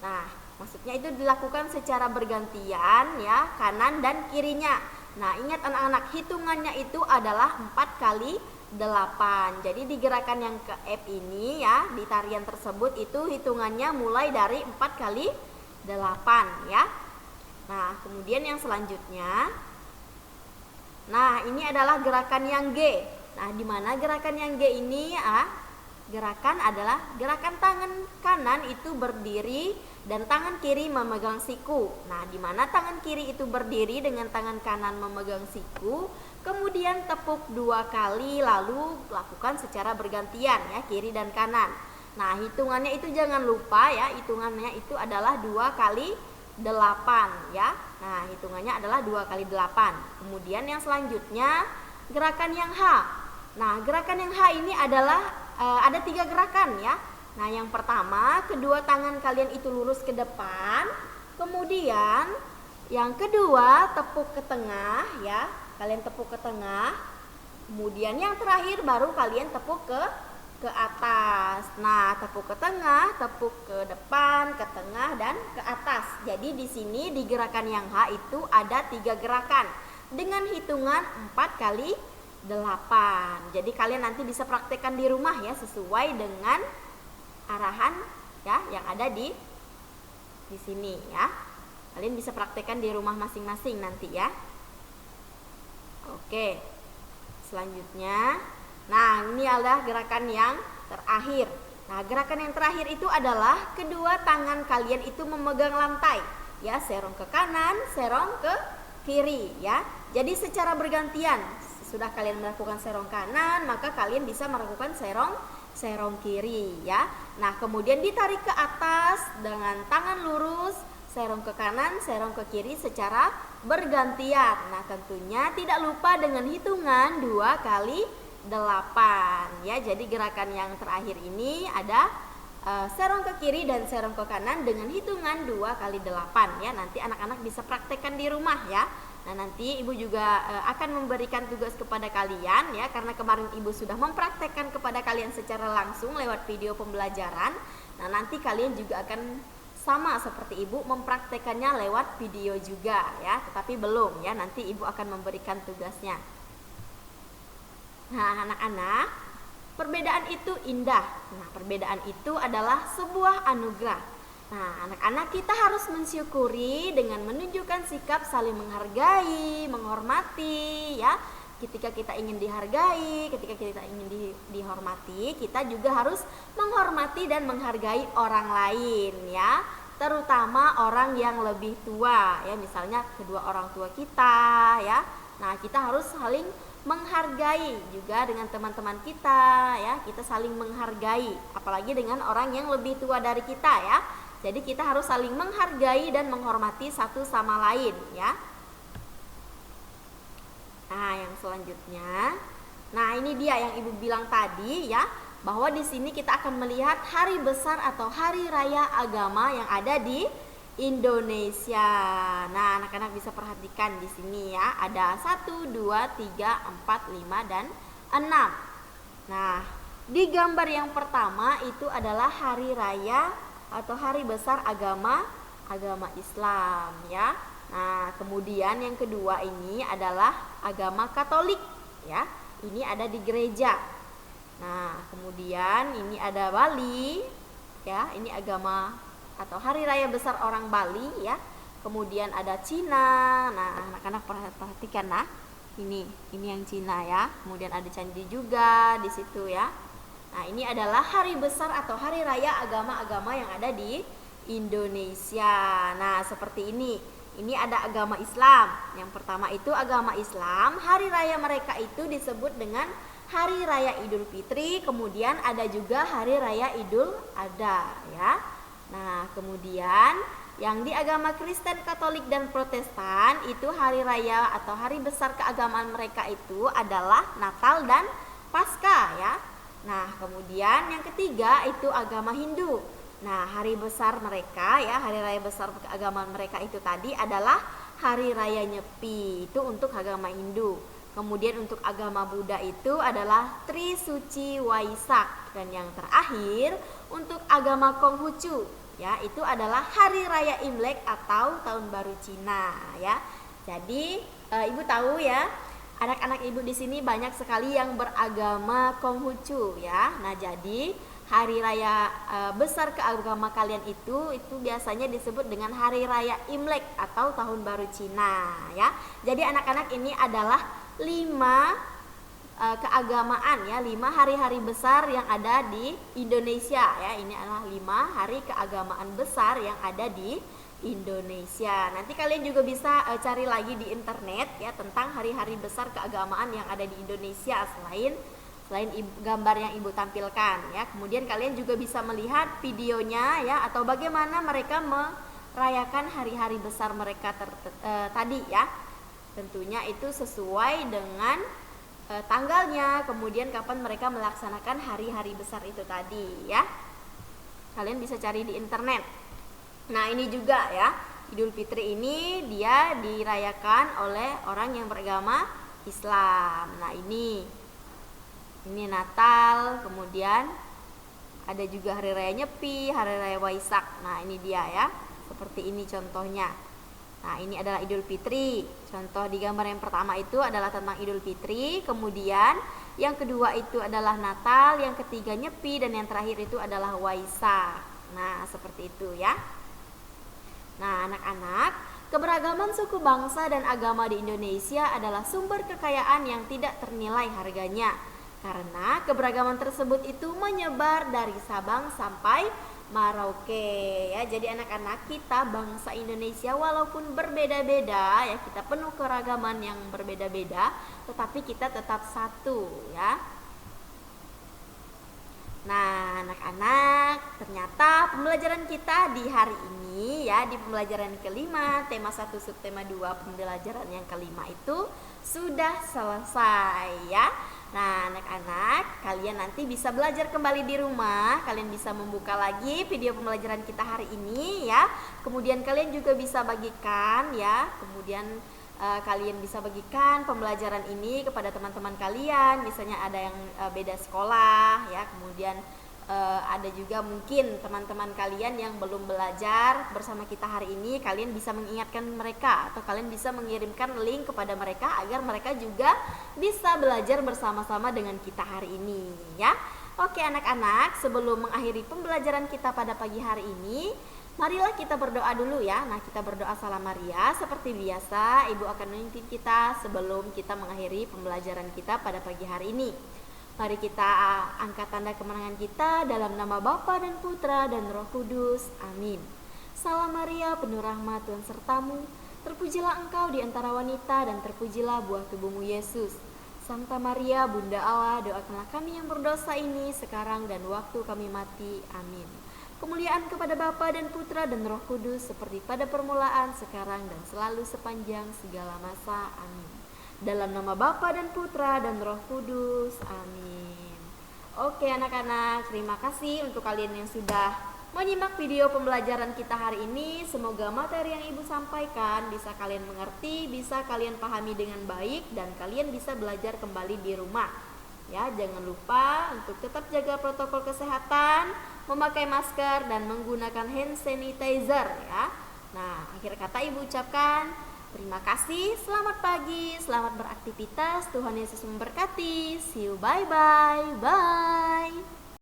Nah, maksudnya itu dilakukan secara bergantian ya, kanan dan kirinya. Nah, ingat anak-anak, hitungannya itu adalah 4 kali 8. Jadi di gerakan yang ke F ini ya, di tarian tersebut itu hitungannya mulai dari 4 kali 8 ya. Nah, kemudian yang selanjutnya, nah ini adalah gerakan yang G. Nah, di mana gerakan yang G ini gerakan adalah gerakan tangan kanan itu berdiri dan tangan kiri memegang siku. Nah, di mana tangan kiri itu berdiri dengan tangan kanan memegang siku, kemudian tepuk 2 kali lalu lakukan secara bergantian ya, kiri dan kanan. Nah, hitungannya itu jangan lupa ya, hitungannya itu adalah 2 kali 8 ya. Nah, hitungannya adalah 2 kali 8. Kemudian yang selanjutnya gerakan yang H. Nah, gerakan yang H ini adalah ada 3 gerakan ya. Nah, yang pertama, kedua tangan kalian itu lurus ke depan. Kemudian yang kedua, tepuk ke tengah ya. Kalian tepuk ke tengah. Kemudian yang terakhir baru kalian tepuk ke atas. Nah, tepuk ke tengah, tepuk ke depan, ke tengah dan ke atas. Jadi di sini di gerakan yang H itu ada 3 gerakan dengan hitungan 4 kali 8. Jadi kalian nanti bisa praktekkan di rumah ya, sesuai dengan arahan ya yang ada di sini ya. Kalian bisa praktekkan di rumah masing-masing nanti ya. Oke. Selanjutnya, nah ini adalah gerakan yang terakhir. Nah, gerakan yang terakhir itu adalah kedua tangan kalian itu memegang lantai ya, serong ke kanan, serong ke kiri ya. Jadi secara bergantian. Sudah kalian melakukan serong kanan, maka kalian bisa melakukan serong kiri ya. Nah, kemudian ditarik ke atas dengan tangan lurus, serong ke kanan, serong ke kiri secara bergantian. Nah, tentunya tidak lupa dengan hitungan 2 kali 8 ya. Jadi gerakan yang terakhir ini ada serong ke kiri dan serong ke kanan dengan hitungan 2 kali 8 ya. Nanti anak-anak bisa praktekkan di rumah ya. Nah, nanti Ibu juga akan memberikan tugas kepada kalian ya, karena kemarin Ibu sudah mempraktekkan kepada kalian secara langsung lewat video pembelajaran. Nah, nanti kalian juga akan sama seperti Ibu mempraktekannya lewat video juga ya, tetapi belum ya, nanti Ibu akan memberikan tugasnya. Nah, anak-anak, perbedaan itu indah. Nah, perbedaan itu adalah sebuah anugerah. Nah, anak-anak, kita harus mensyukuri dengan menunjukkan sikap saling menghargai, menghormati ya. Ketika kita ingin dihargai, ketika kita ingin dihormati, kita juga harus menghormati dan menghargai orang lain ya. Terutama orang yang lebih tua ya, misalnya kedua orang tua kita ya. Nah, kita harus saling menghargai juga dengan teman-teman kita ya. Kita saling menghargai, apalagi dengan orang yang lebih tua dari kita ya. Jadi kita harus saling menghargai dan menghormati satu sama lain ya. Nah, yang selanjutnya, nah ini dia yang Ibu bilang tadi ya, bahwa di sini kita akan melihat hari besar atau hari raya agama yang ada di Indonesia. Nah, anak-anak bisa perhatikan di sini ya, ada 1, 2, 3, 4, 5 dan 6. Nah, di gambar yang pertama itu adalah hari raya atau hari besar agama Islam ya. Nah, kemudian yang kedua ini adalah agama Katolik ya. Ini ada di gereja. Nah, kemudian ini ada Bali ya. Ini agama atau hari raya besar orang Bali ya. Kemudian ada Cina. Nah, anak-anak perhatikan nah. Ini yang Cina ya. Kemudian ada candi juga di situ ya. Nah, ini adalah hari besar atau hari raya agama-agama yang ada di Indonesia. Nah, seperti ini. Ini ada agama Islam. Yang pertama itu agama Islam. Hari raya mereka itu disebut dengan Hari Raya Idul Fitri. Kemudian ada juga Hari Raya Idul Adha ya. Nah, kemudian yang di agama Kristen, Katolik dan Protestan itu hari raya atau hari besar keagamaan mereka itu adalah Natal dan Paskah ya. Nah, kemudian yang ketiga itu agama Hindu. Nah, hari besar mereka ya, hari raya besar keagamaan mereka itu tadi adalah Hari Raya Nyepi. Itu untuk agama Hindu. Kemudian untuk agama Buddha itu adalah Trisuci Waisak. Dan yang terakhir untuk agama Konghucu ya, itu adalah Hari Raya Imlek atau Tahun Baru Cina ya. Jadi Ibu tahu ya, anak-anak Ibu di sini banyak sekali yang beragama Konghucu ya. Nah, jadi hari raya besar keagama kalian itu biasanya disebut dengan Hari Raya Imlek atau Tahun Baru Cina ya. Jadi anak-anak ini adalah 5 keagamaan ya, 5 hari-hari besar yang ada di Indonesia ya. Ini adalah 5 hari keagamaan besar yang ada di Indonesia. Nanti kalian juga bisa cari lagi di internet ya tentang hari-hari besar keagamaan yang ada di Indonesia selain gambar yang Ibu tampilkan ya. Kemudian kalian juga bisa melihat videonya ya, atau bagaimana mereka merayakan hari-hari besar mereka tadi ya. Tentunya itu sesuai dengan tanggalnya, kemudian kapan mereka melaksanakan hari-hari besar itu tadi ya. Kalian bisa cari di internet. Nah, ini juga ya, Idul Fitri ini dia dirayakan oleh orang yang beragama Islam. Nah, ini Natal, kemudian ada juga Hari Raya Nyepi, Hari Raya Waisak. Nah, ini dia ya, seperti ini contohnya. Nah, ini adalah Idul Fitri. Contoh di gambar yang pertama itu adalah tentang Idul Fitri. Kemudian yang kedua itu adalah Natal, yang ketiga Nyepi, dan yang terakhir itu adalah Waisak. Nah, seperti itu ya. Nah, anak-anak, keberagaman suku bangsa dan agama di Indonesia adalah sumber kekayaan yang tidak ternilai harganya. Karena keberagaman tersebut itu menyebar dari Sabang sampai Merauke ya. Jadi anak-anak, kita bangsa Indonesia walaupun berbeda-beda ya, kita penuh keragaman yang berbeda-beda, tetapi kita tetap satu ya. Nah, anak-anak, ternyata pembelajaran kita di hari ini ya, di pembelajaran kelima, tema 1 subtema 2, pembelajaran yang kelima itu sudah selesai ya. Nah, anak-anak, kalian nanti bisa belajar kembali di rumah. Kalian bisa membuka lagi video pembelajaran kita hari ini ya. Kemudian kalian juga bisa bagikan ya. Kemudian kalian bisa bagikan pembelajaran ini kepada teman-teman kalian. Misalnya ada yang beda sekolah ya. Kemudian ada juga mungkin teman-teman kalian yang belum belajar bersama kita hari ini. Kalian bisa mengingatkan mereka, atau kalian bisa mengirimkan link kepada mereka agar mereka juga bisa belajar bersama-sama dengan kita hari ini ya. Oke anak-anak, sebelum mengakhiri pembelajaran kita pada pagi hari ini, marilah kita berdoa dulu ya. Nah, kita berdoa salam Maria. Seperti biasa, Ibu akan memimpin kita sebelum kita mengakhiri pembelajaran kita pada pagi hari ini. Mari kita angkat tanda kemenangan kita dalam nama Bapa dan Putra dan Roh Kudus. Amin. Salam Maria, penuh rahmat, Tuhan sertamu. Terpujilah engkau di antara wanita, dan terpujilah buah tubuhmu Yesus. Santa Maria, Bunda Allah, doakanlah kami yang berdosa ini sekarang dan waktu kami mati. Amin. Kemuliaan kepada Bapa dan Putra dan Roh Kudus, seperti pada permulaan, sekarang, dan selalu sepanjang segala masa. Amin. Dalam nama Bapa dan Putra dan Roh Kudus. Amin. Oke anak-anak, terima kasih untuk kalian yang sudah menyimak video pembelajaran kita hari ini. Semoga materi yang Ibu sampaikan bisa kalian mengerti, bisa kalian pahami dengan baik, dan kalian bisa belajar kembali di rumah. Ya, jangan lupa untuk tetap jaga protokol kesehatan, memakai masker, dan menggunakan hand sanitizer ya. Nah, akhir kata Ibu ucapkan terima kasih, selamat pagi, selamat beraktivitas, Tuhan Yesus memberkati. See you, bye-bye, bye.